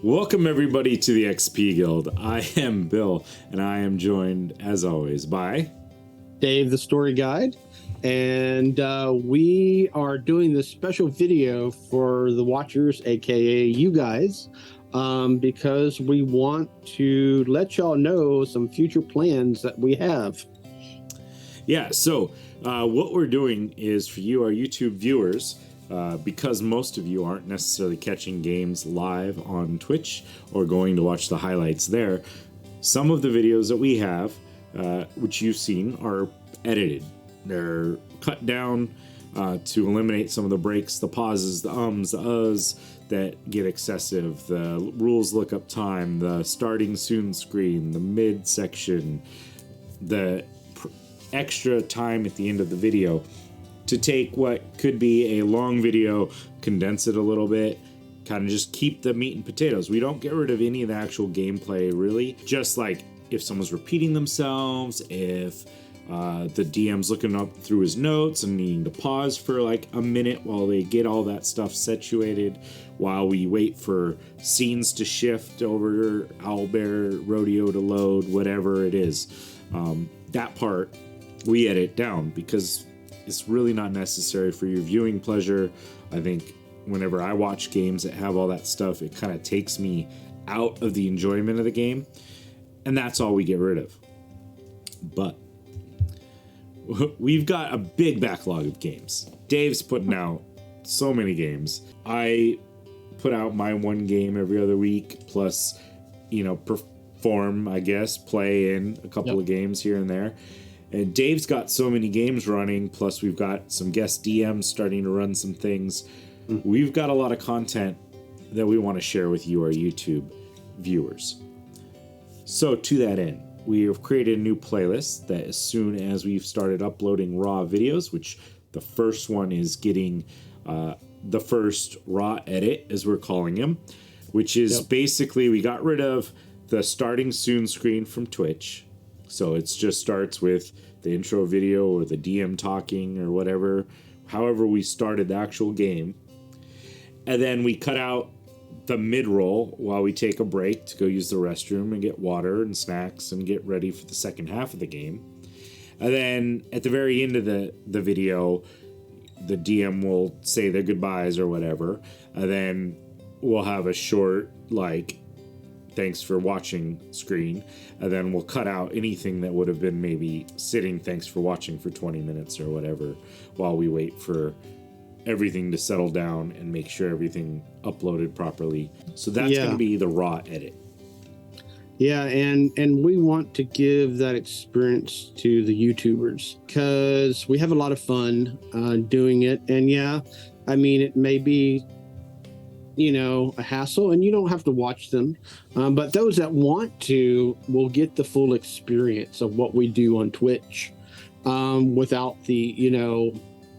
Welcome everybody to the XP Guild. I am Bill, and I am joined, as always, by Dave, the story guide, and we are doing this special video for the watchers, aka you guys, because we want to let y'all know some future plans that we have. Yeah, so what we're doing is for you, our YouTube viewers, because most of you aren't necessarily catching games live on Twitch or going to watch the highlights there, some of the videos that we have, which you've seen, are edited. They're cut down to eliminate some of the breaks, the pauses, the ums, the uhs that get excessive, the rules lookup time, the starting soon screen, the mid section, the extra time at the end of the video to take what could be a long video, condense it a little bit, kind of just keep the meat and potatoes. We don't get rid of any of the actual gameplay, really. Just like if someone's repeating themselves, if the DM's looking up through his notes and needing to pause for like a minute while they get all that stuff situated, while we wait for scenes to shift over, owlbear rodeo to load, whatever it is. That part we edit down because it's really not necessary for your viewing pleasure. I think whenever I watch games that have all that stuff, it kind of takes me out of the enjoyment of the game, and that's all we get rid of. But we've got a big backlog of games. Dave's putting out so many games. I put out my one game every other week, plus, perform, I guess, play in a couple of games here and there. And Dave's got so many games running, plus we've got some guest DMs starting to run some things. We've got a lot of content that we want to share with you, our YouTube viewers. So to that end, we have created a new playlist that as soon as we've started uploading raw videos, which the first one is getting the first raw edit, as we're calling him, which is basically we got rid of the starting soon screen from Twitch. So it just starts with the intro video or the DM talking or whatever, however we started the actual game. And then we cut out the mid-roll while we take a break to go use the restroom and get water and snacks and get ready for the second half of the game. And then at the very end of the video, the DM will say their goodbyes or whatever. And then we'll have a short, thanks for watching screen, and then we'll cut out anything that would have been maybe sitting thanks for watching for 20 minutes or whatever while we wait for everything to settle down and make sure everything uploaded properly. So that's going to be the raw edit. Yeah, and we want to give that experience to the YouTubers because we have a lot of fun doing it. And it may be a hassle, and you don't have to watch them, but those that want to will get the full experience of what we do on Twitch without the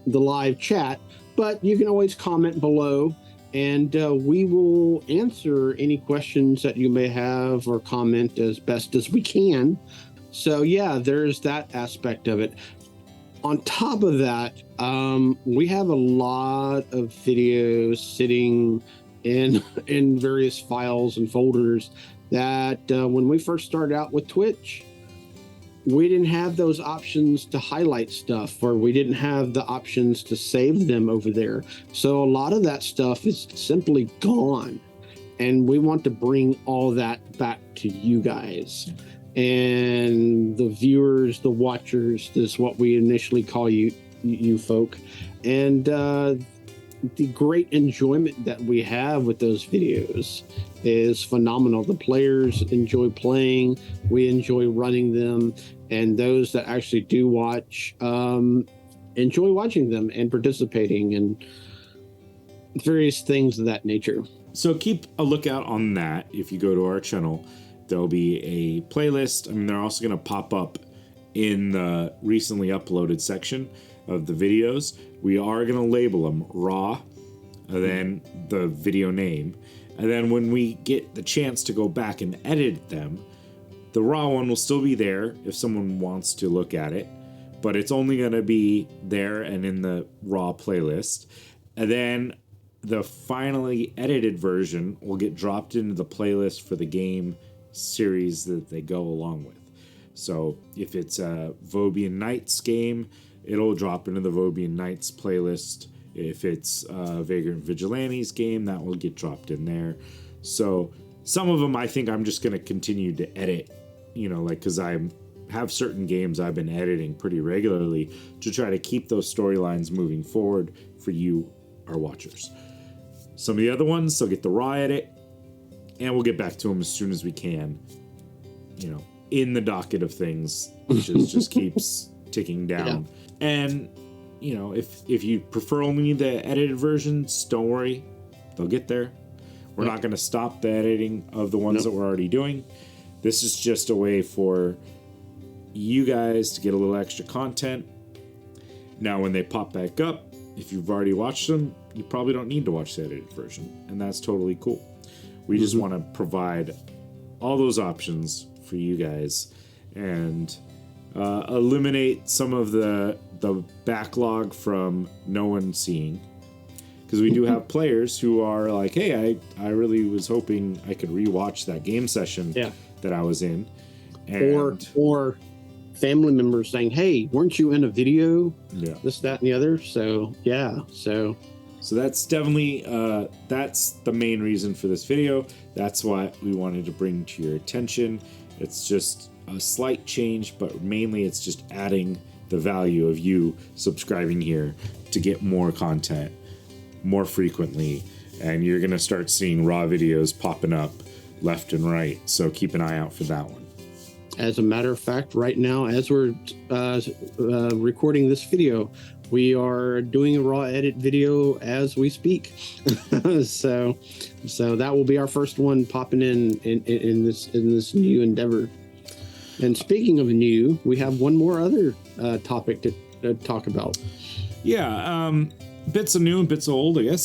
live chat. But you can always comment below, and we will answer any questions that you may have or comment as best as we can. So there's that aspect of it. On top of that, we have a lot of videos sitting in various files and folders that when we first started out with Twitch, we didn't have those options to highlight stuff, or we didn't have the options to save them over there. So a lot of that stuff is simply gone, and we want to bring all that back to you guys. And the viewers, the watchers, is what we initially call you folk. And the great enjoyment that we have with those videos is phenomenal. The players enjoy playing, we enjoy running them, and those that actually do watch enjoy watching them and participating and various things of that nature. So keep a lookout on that. If you go to our channel, there'll be a playlist. They're also going to pop up in the recently uploaded section of the videos. We are going to label them raw, and then the video name. And then when we get the chance to go back and edit them, the raw one will still be there if someone wants to look at it, but it's only going to be there and in the raw playlist. And then the finally edited version will get dropped into the playlist for the game series that they go along with. So if it's a Vobian Knights game, it'll drop into the Vobian Knights playlist. If it's a Vagrant Vigilantes game, that will get dropped in there. So some of them I think I'm just going to continue to edit, like, because I have certain games I've been editing pretty regularly to try to keep those storylines moving forward for you, our watchers. Some of the other ones, they'll get the raw edit, and we'll get back to them as soon as we can, in the docket of things, which just keeps ticking down. Yeah. And, if you prefer only the edited versions, don't worry, they'll get there. We're not going to stop the editing of the ones that we're already doing. This is just a way for you guys to get a little extra content. Now, when they pop back up, if you've already watched them, you probably don't need to watch the edited version, and that's totally cool. We just want to provide all those options for you guys and eliminate some of the backlog from no one seeing. Because we do have players who are like, hey, I really was hoping I could rewatch that game session that I was in. And, or family members saying, hey, weren't you in a video? Yeah. This, that, and the other. So, yeah. So that's definitely, that's the main reason for this video. That's what we wanted to bring to your attention. It's just a slight change, but mainly it's just adding the value of you subscribing here to get more content more frequently, and you're going to start seeing raw videos popping up left and right, so keep an eye out for that one. As a matter of fact, right now, as we're recording this video, we are doing a raw edit video as we speak. so that will be our first one popping in this new endeavor. And speaking of new, we have one more other topic to talk about. Yeah, bits of new and bits of old, I guess.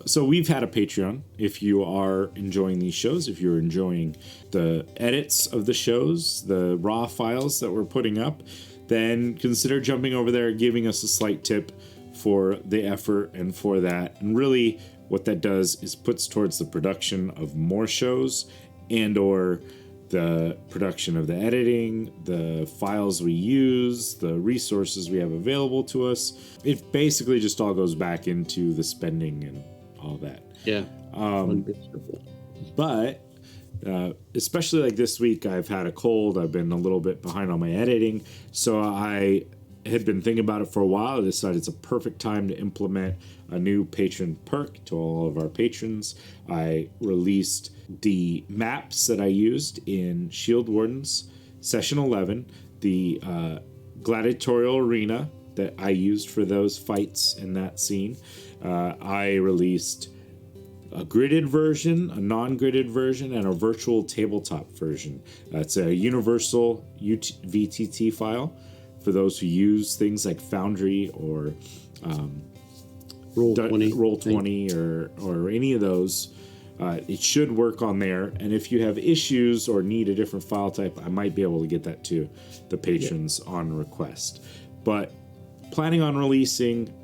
So we've had a Patreon. If you are enjoying these shows, if you're enjoying the edits of the shows, the raw files that we're putting up, then consider jumping over there, giving us a slight tip for the effort and for that. And really what that does is puts towards the production of more shows and or the production of the editing, the files we use, the resources we have available to us. It basically just all goes back into the spending and all that. Yeah. But especially like this week, I've had a cold. I've been a little bit behind on my editing. So I had been thinking about it for a while. I decided it's a perfect time to implement a new patron perk to all of our patrons. I released the maps that I used in Shield Wardens Session 11, the gladiatorial arena that I used for those fights in that scene. I released a gridded version, a non-gridded version, and a virtual tabletop version. It's a universal VTT file for those who use things like Foundry or Roll20 or any of those. It should work on there, and if you have issues or need a different file type, I might be able to get that to the patrons on request. But planning on releasing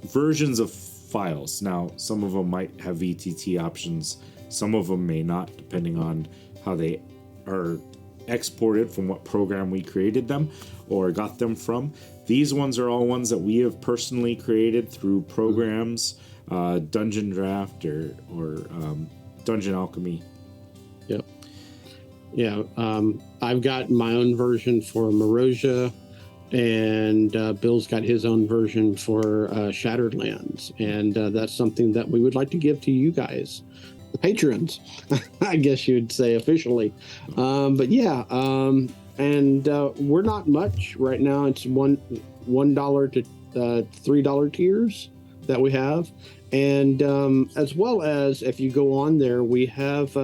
versions of files. Now, some of them might have VTT options, some of them may not, depending on how they are exported from what program we created them or got them from. These ones are all ones that we have personally created through programs, Dungeon Draft or Dungeon Alchemy. Yep. Yeah. I've got my own version for Morosia, and Bill's got his own version for Shattered Lands, and that's something that we would like to give to you guys, the patrons, I guess you'd say officially. But yeah, and we're not much right now. It's $1 to $3 tiers that we have, and as well as if you go on there, we have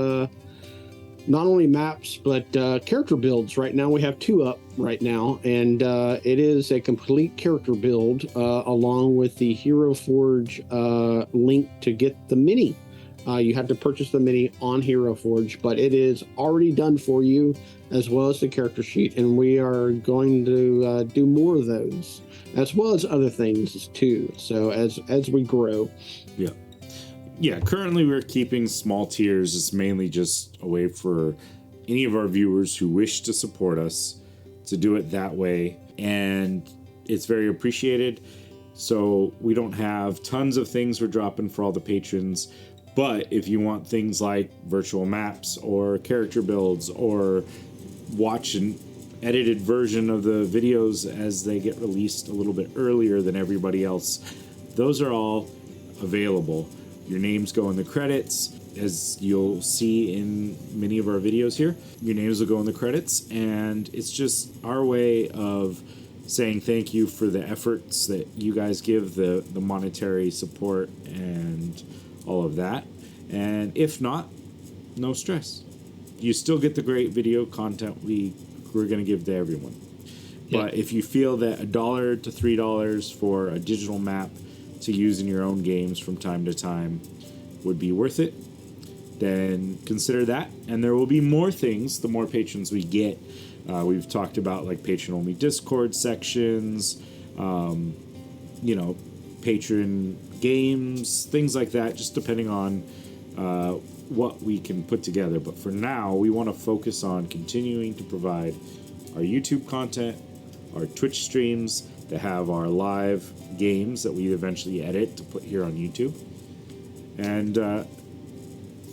not only maps but character builds. Right now we have 2 up right now, and it is a complete character build along with the Hero Forge link to get the mini. You have to purchase the mini on Hero Forge, but it is already done for you, as well as the character sheet, and we are going to do more of those, as well as other things too. So as we grow. Yeah. Yeah, currently we're keeping small tiers. It's mainly just a way for any of our viewers who wish to support us to do it that way. And it's very appreciated. So we don't have tons of things we're dropping for all the patrons. But if you want things like virtual maps or character builds or watch an edited version of the videos as they get released a little bit earlier than everybody else, those are all available. Your names go in the credits, as you'll see in many of our videos here. Your names will go in the credits, and it's just our way of saying thank you for the efforts that you guys give, the monetary support and all of that. And if not, no stress. You still get the great video content we're going to give to everyone. Yeah. But if you feel that $1 to $3 for a digital map to use in your own games from time to time would be worth it, then consider that. And there will be more things the more patrons we get. We've talked about like patron-only Discord sections, patron games, things like that, just depending on what we can put together. But for now, we want to focus on continuing to provide our YouTube content, our Twitch streams that have our live games that we eventually edit to put here on YouTube. And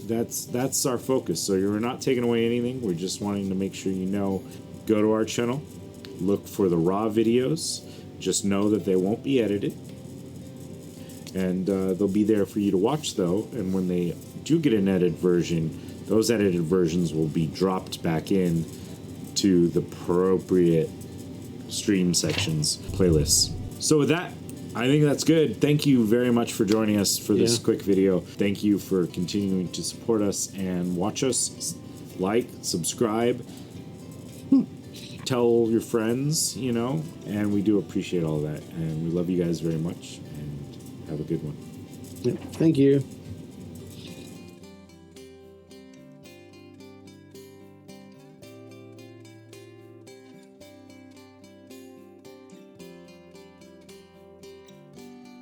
that's our focus. So you're not taking away anything. We're just wanting to make sure go to our channel, look for the raw videos. Just know that they won't be edited. And they'll be there for you to watch, though. And when they do get an edited version, those edited versions will be dropped back in to the appropriate stream sections, playlists. So with that, I think that's good. Thank you very much for joining us for this quick video. Thank you for continuing to support us and watch us. Like, subscribe, tell your friends, and we do appreciate all that. And we love you guys very much, and have a good one. Thank you.